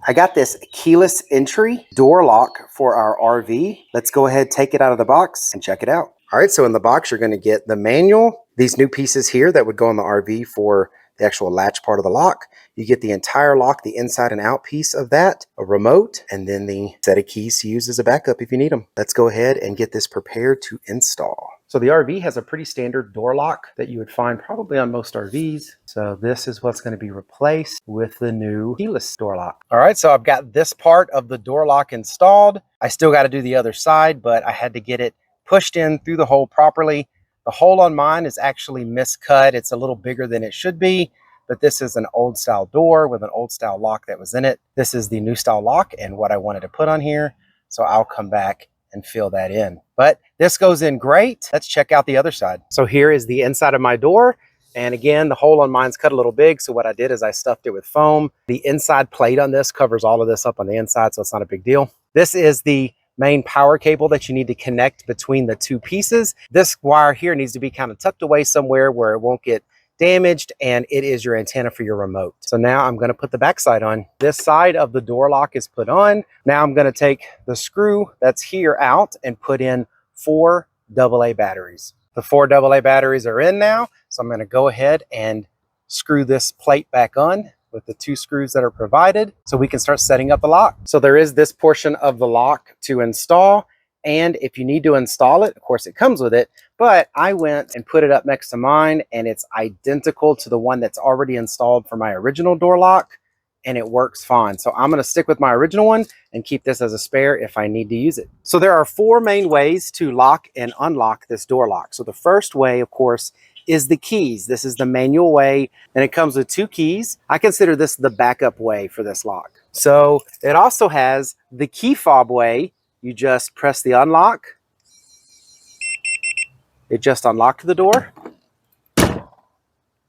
I got this keyless entry door lock for our RV. Let's go ahead, take it out of the box and check it out. All right, so in the box, you're going to get the manual, these new pieces here that would go on the RV for the actual latch part of the lock. You get the entire lock, the inside and out piece of that, a remote, and then the set of keys to use as a backup if you need them. Let's go ahead and get this prepared to install. So the RV has a pretty standard door lock that you would find probably on most RVs. So this is what's going to be replaced with the new keyless door lock. All right, so I've got this part of the door lock installed. I still got to do the other side, but I had to get it pushed in through the hole properly. The hole on mine is actually miscut. It's a little bigger than it should be, but this is an old style door with an old style lock that was in it. This is the new style lock and what I wanted to put on here. So I'll come back and fill that in. But this goes in great. Let's check out the other side. So here is the inside of my door. And again, the hole on mine's cut a little big. So what I did is I stuffed it with foam. The inside plate on this covers all of this up on the inside, so it's not a big deal. This is the main power cable that you need to connect between the two pieces. This wire here needs to be kind of tucked away somewhere where it won't get damaged, and it is your antenna for your remote. So now I'm going to put the back side on. This side of the door lock is put on. Now I'm going to take the screw that's here out and put in 4 AA batteries. The 4 AA batteries are in now, so I'm going to go ahead and screw this plate back on with the 2 screws that are provided so we can start setting up the lock. So there is this portion of the lock to install, and if you need to install it, of course it comes with it, but I went and put it up next to mine and it's identical to the one that's already installed for my original door lock, and it works fine. So I'm going to stick with my original one and keep this as a spare if I need to use it. So there are 4 main ways to lock and unlock this door lock. So the first way, of course, is the keys. This is the manual way, and it comes with 2 keys. I consider this the backup way for this lock. So it also has the key fob way. You just press the unlock. It just unlocked the door.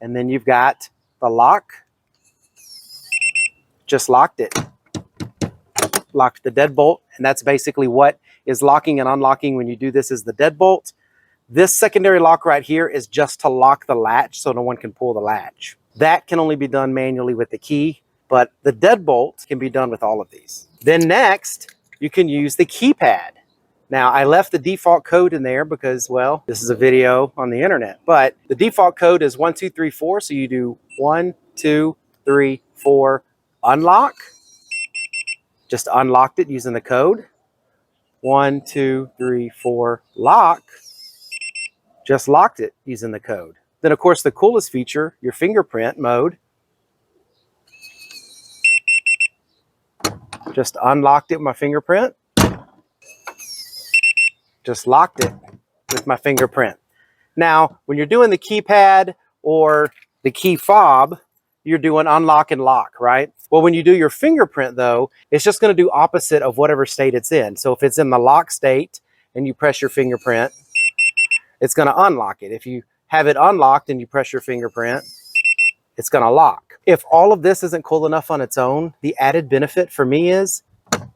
And then you've got the lock. Just locked it. Locked the deadbolt, and that's basically what is locking and unlocking when you do this is the deadbolt. This secondary lock right here is just to lock the latch so no one can pull the latch. That can only be done manually with the key, but the deadbolt can be done with all of these. Then next, you can use the keypad. Now, I left the default code in there because, well, this is a video on the internet, but the default code is 1, 2, 3, 4. So you do 1, 2, 3, 4, unlock. Just unlocked it using the code. 1, 2, 3, 4, lock. Just locked it using the code. Then, of course, the coolest feature, your fingerprint mode. Just unlocked it with my fingerprint. Just locked it with my fingerprint. Now, when you're doing the keypad or the key fob, you're doing unlock and lock, right? Well, when you do your fingerprint, though, it's just going to do opposite of whatever state it's in. So if it's in the lock state and you press your fingerprint, it's going to unlock it. If you have it unlocked and you press your fingerprint, it's going to lock. If all of this isn't cool enough on its own, the added benefit for me is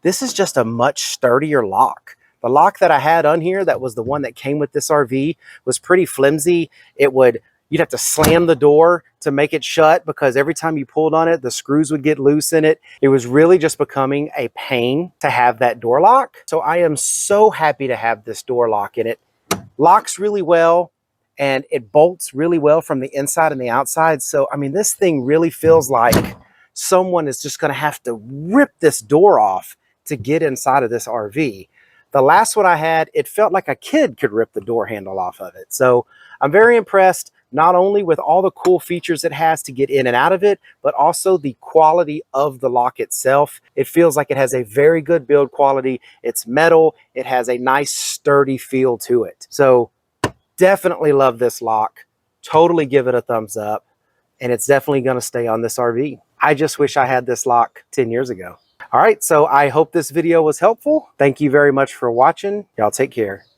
this is just a much sturdier lock. The lock that I had on here, that was the one that came with this RV, was pretty flimsy. You'd have to slam the door to make it shut because every time you pulled on it, the screws would get loose in it. It was really just becoming a pain to have that door lock. So I am so happy to have this door lock in it. Locks really well, and it bolts really well from the inside and the outside. So, I mean, this thing really feels like someone is just going to have to rip this door off to get inside of this RV. The last one I had, it felt like a kid could rip the door handle off of it. So I'm very impressed, not only with all the cool features it has to get in and out of it, but also the quality of the lock itself. It feels like it has a very good build quality. It's metal. It has a nice sturdy feel to it. So definitely love this lock. Totally give it a thumbs up. And it's definitely going to stay on this RV. I just wish I had this lock 10 years ago. All right, so I hope this video was helpful. Thank you very much for watching. Y'all take care.